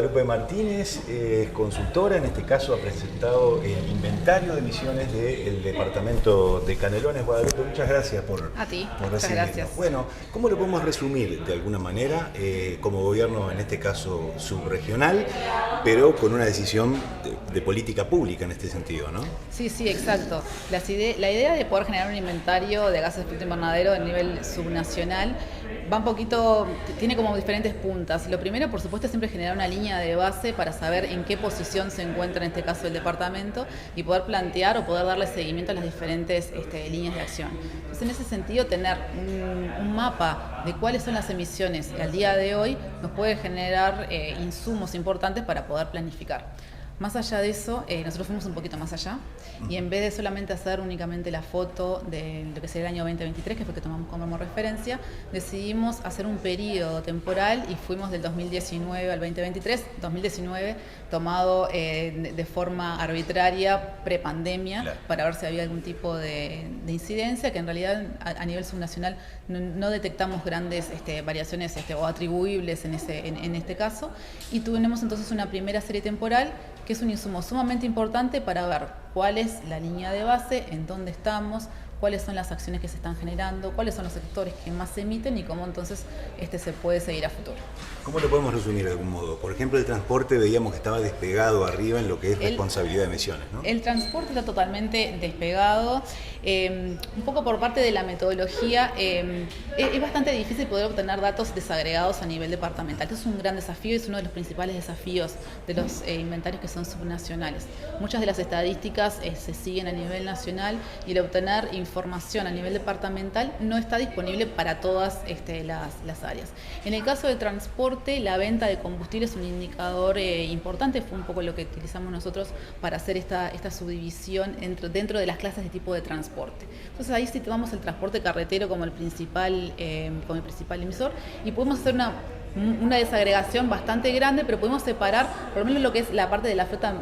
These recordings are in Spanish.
Guadalupe Martínez, es consultora, en este caso ha presentado el inventario de emisiones del departamento de Canelones. Guadalupe, muchas gracias por A ti, por muchas recibirnos. gracias. Bueno, ¿cómo lo podemos resumir de alguna manera como gobierno, en este caso subregional, pero con una decisión de política pública en este sentido, ¿no? Sí, exacto. La idea de poder generar un inventario de gases de efecto invernadero a nivel subnacional va un poquito, tiene como diferentes puntas. Lo primero, por supuesto, es siempre generar una línea de base para saber en qué posición se encuentra en este caso el departamento y poder plantear o poder darle seguimiento a las diferentes líneas de acción. Entonces, en ese sentido, tener un mapa de cuáles son las emisiones al día de hoy nos puede generar insumos importantes para poder planificar. Más allá de eso, nosotros fuimos un poquito más allá y en vez de solamente hacer únicamente la foto de lo que sería el año 2023, que fue que tomamos como referencia, decidimos hacer un periodo temporal y fuimos del 2019 al 2023, 2019 tomado de forma arbitraria, prepandemia, claro, para ver si había algún tipo de incidencia, que en realidad a nivel subnacional no detectamos grandes variaciones o atribuibles en este caso, y tuvimos entonces una primera serie temporal que es un insumo sumamente importante para ver cuál es la línea de base, en dónde estamos, cuáles son las acciones que se están generando, cuáles son los sectores que más se emiten y cómo entonces se puede seguir a futuro. ¿Cómo lo podemos resumir de algún modo? Por ejemplo, el transporte veíamos que estaba despegado arriba en lo que es responsabilidad de emisiones, ¿no? El transporte está totalmente despegado. Un poco por parte de la metodología, es bastante difícil poder obtener datos desagregados a nivel departamental. Este es un gran desafío y es uno de los principales desafíos de los inventarios que son subnacionales. Muchas de las estadísticas se siguen a nivel nacional y el obtener información a nivel departamental no está disponible para todas las áreas. En el caso del transporte, la venta de combustible es un indicador importante, fue un poco lo que utilizamos nosotros para hacer esta subdivisión dentro de las clases de tipo de transporte. Entonces ahí sí tomamos el transporte carretero como el principal emisor y podemos hacer una desagregación bastante grande, pero podemos separar por lo menos lo que es la parte de la flota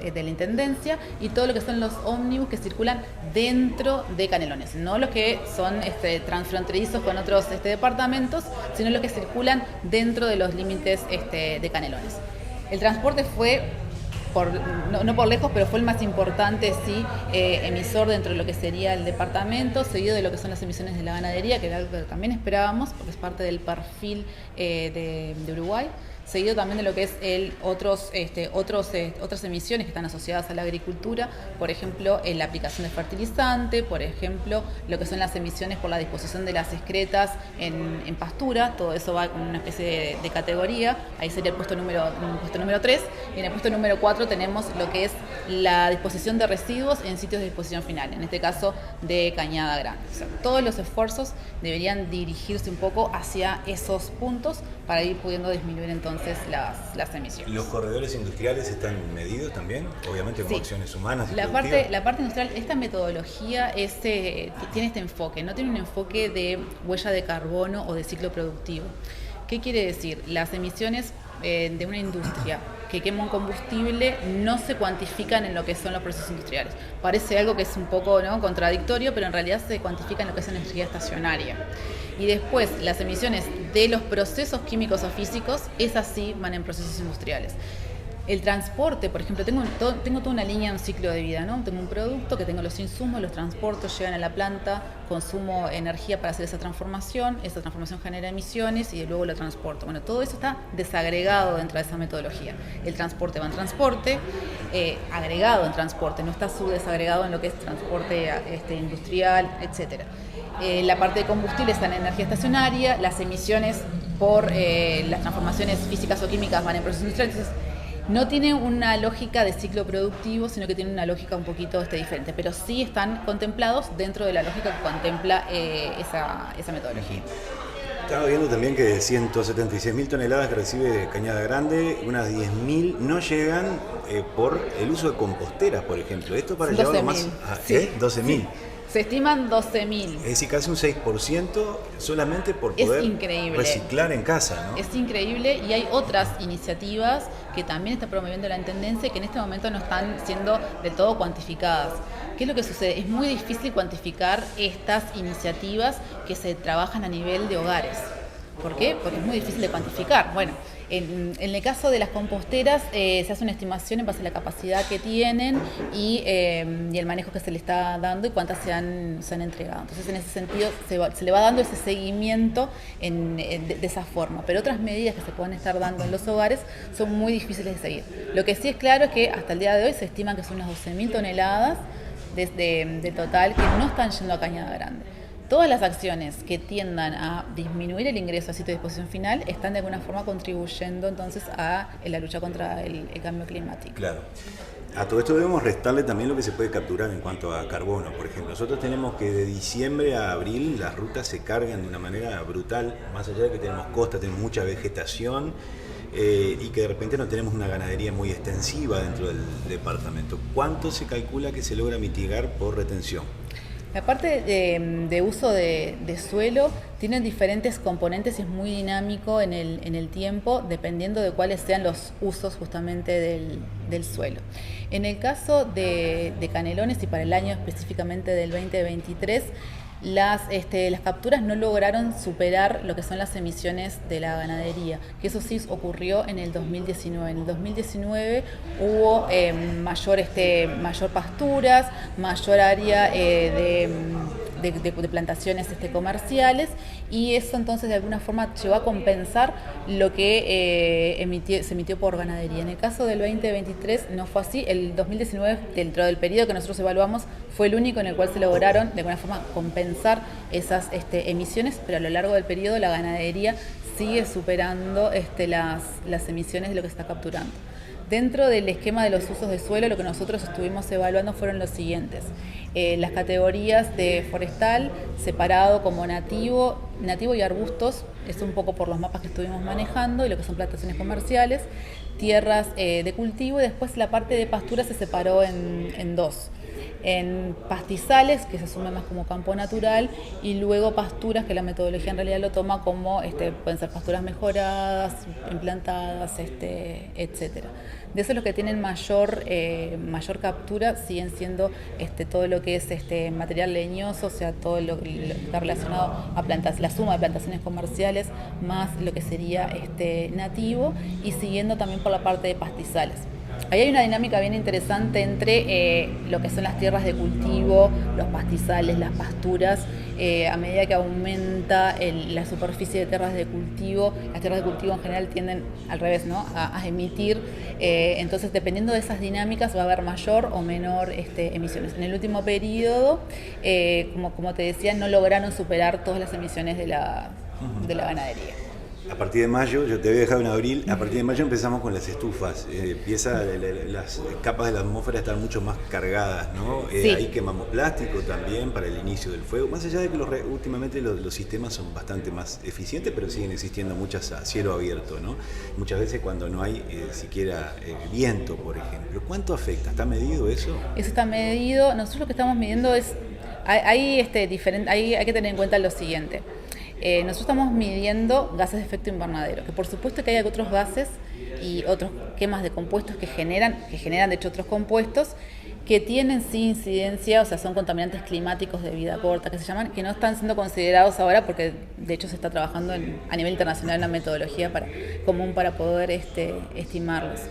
de la Intendencia y todo lo que son los ómnibus que circulan dentro de Canelones, no los que son transfronterizos con otros departamentos, sino los que circulan dentro de los límites de Canelones. El transporte fue, no por lejos, pero fue el más importante, sí, emisor dentro de lo que sería el departamento, seguido de lo que son las emisiones de la ganadería, que era algo que también esperábamos, porque es parte del perfil de Uruguay, seguido también de lo que es otras emisiones que están asociadas a la agricultura, por ejemplo, la aplicación de fertilizante, por ejemplo, lo que son las emisiones por la disposición de las excretas en pastura, todo eso va con una especie de categoría, ahí sería el puesto número 3, y en el puesto número 4 tenemos lo que es la disposición de residuos en sitios de disposición final, en este caso de Cañada Grande. O sea, todos los esfuerzos deberían dirigirse un poco hacia esos puntos para ir pudiendo disminuir entonces las emisiones. ¿Los corredores industriales están medidos también? Obviamente con acciones humanas y la parte industrial, esta metodología tiene este enfoque, no tiene un enfoque de huella de carbono o de ciclo productivo. ¿Qué quiere decir? Las emisiones de una industria que quema un combustible no se cuantifican en lo que son los procesos industriales. Parece algo que es un poco contradictorio, pero en realidad se cuantifica en lo que es energía estacionaria. Y después, las emisiones de los procesos químicos o físicos, esas sí van en procesos industriales. El transporte, por ejemplo, tengo toda una línea, un ciclo de vida, ¿no? Tengo un producto que tengo los insumos, los transporto, llegan a la planta, consumo energía para hacer esa transformación genera emisiones y luego lo transporto. Bueno, todo eso está desagregado dentro de esa metodología. El transporte va en transporte, agregado en transporte, no está subdesagregado en lo que es transporte industrial, etcétera. La parte de combustible está en energía estacionaria, las emisiones por las transformaciones físicas o químicas van en procesos industriales. Entonces, no tiene una lógica de ciclo productivo, sino que tiene una lógica un poquito diferente, pero sí están contemplados dentro de la lógica que contempla esa metodología. Estaba viendo también que de 176.000 toneladas que recibe Cañada Grande, unas 10.000 no llegan por el uso de composteras, por ejemplo. Esto para llevarlo más a 12.000. Sí. Se estiman 12.000. Es decir, casi un 6% solamente por poder reciclar en casa, ¿no? Es increíble y hay otras iniciativas que también está promoviendo la Intendencia que en este momento no están siendo del todo cuantificadas. ¿Qué es lo que sucede? Es muy difícil cuantificar estas iniciativas que se trabajan a nivel de hogares. ¿Por qué? Porque es muy difícil de cuantificar. Bueno, En el caso de las composteras, se hace una estimación en base a la capacidad que tienen y el manejo que se le está dando y cuántas se han entregado. Entonces, en ese sentido, se le va dando ese seguimiento de esa forma. Pero otras medidas que se pueden estar dando en los hogares son muy difíciles de seguir. Lo que sí es claro es que hasta el día de hoy se estima que son unas 12.000 toneladas de total que no están yendo a Cañada Grande. Todas las acciones que tiendan a disminuir el ingreso a sitio de disposición final están de alguna forma contribuyendo entonces a la lucha contra el cambio climático. Claro. A todo esto debemos restarle también lo que se puede capturar en cuanto a carbono. Por ejemplo, nosotros tenemos que de diciembre a abril las rutas se cargan de una manera brutal, más allá de que tenemos costa, tenemos mucha vegetación y que de repente no tenemos una ganadería muy extensiva dentro del departamento. ¿Cuánto se calcula que se logra mitigar por retención? La parte de uso de suelo tiene diferentes componentes y es muy dinámico en el tiempo, dependiendo de cuáles sean los usos justamente del suelo. En el caso de Canelones y para el año específicamente del 2023, las capturas no lograron superar lo que son las emisiones de la ganadería, que eso sí ocurrió en el 2019. En el 2019 hubo mayor pasturas, mayor área de plantaciones comerciales, y eso entonces de alguna forma llegó a compensar lo que se emitió por ganadería. En el caso del 2023 no fue así. El 2019, dentro del periodo que nosotros evaluamos, fue el único en el cual se lograron de alguna forma compensar esas emisiones, pero a lo largo del periodo la ganadería sigue superando las emisiones de lo que se está capturando. Dentro del esquema de los usos de suelo, lo que nosotros estuvimos evaluando fueron los siguientes. Las categorías de forestal, separado como nativo y arbustos, es un poco por los mapas que estuvimos manejando, y lo que son plantaciones comerciales, tierras de cultivo, y después la parte de pastura se separó en dos. En pastizales, que se asume más como campo natural, y luego pasturas, que la metodología en realidad lo toma como, pueden ser pasturas mejoradas, implantadas, etcétera. De eso los que tienen mayor captura siguen siendo todo lo que es material leñoso, o sea, todo lo que está relacionado a la suma de plantaciones comerciales, más lo que sería nativo, y siguiendo también por la parte de pastizales. Ahí hay una dinámica bien interesante entre lo que son las tierras de cultivo, los pastizales, las pasturas. A medida que aumenta la superficie de tierras de cultivo, las tierras de cultivo en general tienden al revés, ¿no? a emitir. Entonces, dependiendo de esas dinámicas, va a haber mayor o menor emisiones. En el último periodo, como te decía, no lograron superar todas las emisiones de la ganadería. A partir de mayo, yo te había dejado en abril, a partir de mayo empezamos con las estufas. Las capas de la atmósfera están mucho más cargadas, ¿no? Sí. Ahí quemamos plástico también para el inicio del fuego. Más allá de que últimamente los sistemas son bastante más eficientes, pero siguen existiendo muchas a cielo abierto, ¿no? Muchas veces cuando no hay siquiera viento, por ejemplo. ¿Cuánto afecta? ¿Está medido eso? Eso está medido. Nosotros lo que estamos midiendo es... hay que tener en cuenta lo siguiente. Nosotros estamos midiendo gases de efecto invernadero, que por supuesto que hay otros gases y otros quemas de compuestos que generan de hecho otros compuestos que tienen sí incidencia, o sea, son contaminantes climáticos de vida corta, que se llaman, que no están siendo considerados ahora porque de hecho se está trabajando a nivel internacional una metodología común para poder estimarlos.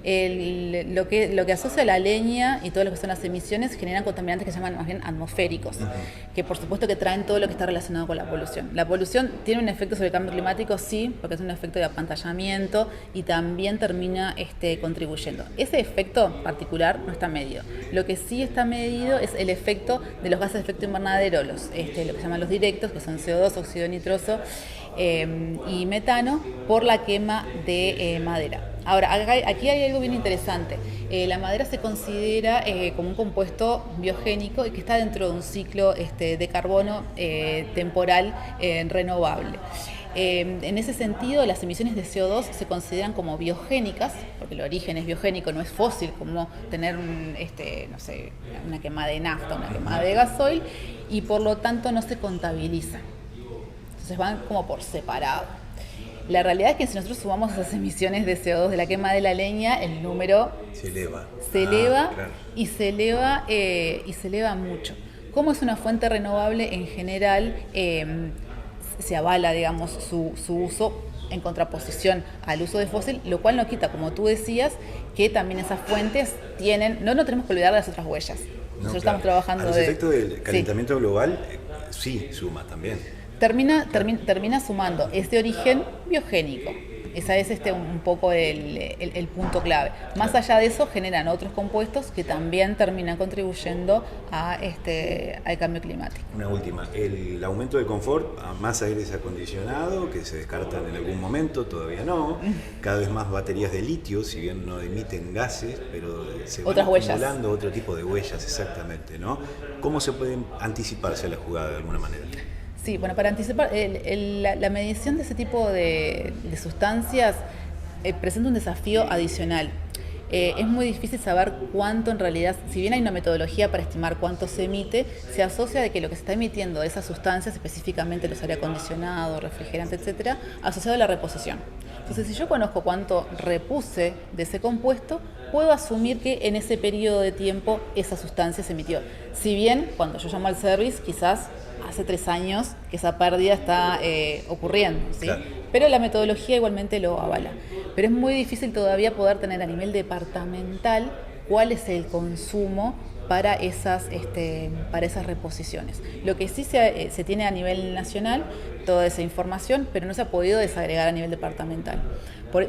Lo que asocia a la leña y todo lo que son las emisiones generan contaminantes que se llaman más bien atmosféricos, que por supuesto que traen todo lo que está relacionado con la polución. La polución tiene un efecto sobre el cambio climático, sí, porque es un efecto de apantallamiento y también termina contribuyendo. Ese efecto particular no está medido. Lo que sí está medido es el efecto de los gases de efecto invernadero, lo que se llaman los directos, que son CO2, óxido nitroso y metano, por la quema de madera. Ahora, aquí hay algo bien interesante. La madera se considera como un compuesto biogénico y que está dentro de un ciclo de carbono temporal renovable. En ese sentido, las emisiones de CO2 se consideran como biogénicas, porque el origen es biogénico, no es fósil, como tener una quema de nafta, una quema de gasoil, y por lo tanto no se contabilizan. Entonces van como por separado. La realidad es que si nosotros sumamos esas emisiones de CO2 de la quema de la leña, el número se eleva claro. y se eleva mucho. Como es una fuente renovable, en general se avala, digamos, su uso en contraposición al uso de fósil, lo cual no quita, como tú decías, que también esas fuentes tienen, no tenemos que olvidar de las otras huellas. Nosotros estamos trabajando a los efectos del calentamiento global, sí suma también. Termina sumando, es de origen biogénico. Ese es un poco el punto clave. Más allá de eso, generan otros compuestos que también terminan contribuyendo al cambio climático. Una última, el aumento del confort a más aires acondicionados, que se descartan en algún momento, todavía no. Cada vez más baterías de litio, si bien no emiten gases, pero se van acumulando otro tipo de huellas, exactamente, ¿no? ¿Cómo se puede anticiparse a la jugada de alguna manera? Sí, bueno, para anticipar, la medición de ese tipo de sustancias presenta un desafío adicional. Es muy difícil saber cuánto en realidad, si bien hay una metodología para estimar cuánto se emite, se asocia de que lo que se está emitiendo de esas sustancias, específicamente los aire acondicionados, refrigerantes, etcétera, asociado a la reposición. Entonces, si yo conozco cuánto repuse de ese compuesto, puedo asumir que en ese periodo de tiempo esa sustancia se emitió. Si bien, cuando yo llamo al service, quizás hace 3 años que esa pérdida está ocurriendo, ¿sí? Claro. Pero la metodología igualmente lo avala. Pero es muy difícil todavía poder tener a nivel departamental cuál es el consumo para esas reposiciones. Lo que sí se tiene a nivel nacional, toda esa información, pero no se ha podido desagregar a nivel departamental.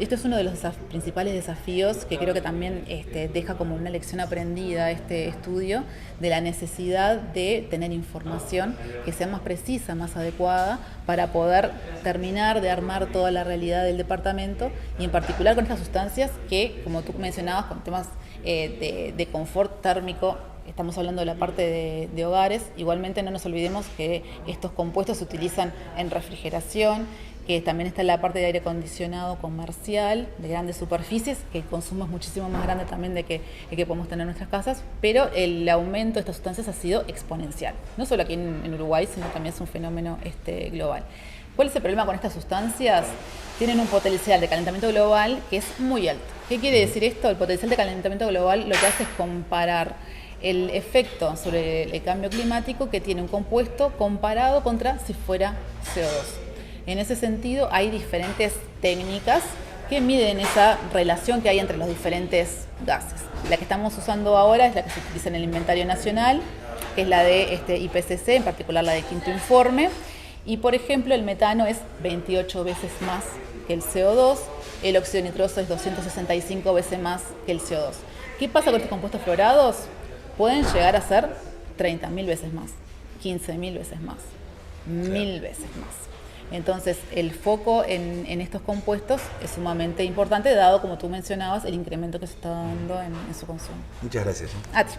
Esto es uno de los principales desafíos que creo que también deja como una lección aprendida este estudio, de la necesidad de tener información que sea más precisa, más adecuada, para poder terminar de armar toda la realidad del departamento, y en particular con estas sustancias que, como tú mencionabas, con temas de confort térmico. Estamos hablando de la parte de hogares. Igualmente no nos olvidemos que estos compuestos se utilizan en refrigeración, que también está la parte de aire acondicionado comercial, de grandes superficies, que el consumo es muchísimo más grande también de que podemos tener en nuestras casas, pero el aumento de estas sustancias ha sido exponencial. No solo aquí en Uruguay, sino también es un fenómeno global. ¿Cuál es el problema con estas sustancias? Tienen un potencial de calentamiento global que es muy alto. ¿Qué quiere decir esto? El potencial de calentamiento global lo que hace es comparar el efecto sobre el cambio climático que tiene un compuesto comparado contra si fuera CO2. En ese sentido, hay diferentes técnicas que miden esa relación que hay entre los diferentes gases. La que estamos usando ahora es la que se utiliza en el inventario nacional, que es la de IPCC, en particular la de quinto informe. Y, por ejemplo, el metano es 28 veces más que el CO2, el óxido nitroso es 265 veces más que el CO2. ¿Qué pasa con estos compuestos fluorados? Pueden llegar a ser 30.000 veces más, 15.000 veces más, 1.000 veces más. Entonces, el foco en estos compuestos es sumamente importante, dado, como tú mencionabas, el incremento que se está dando en su consumo. Muchas gracias. A ti.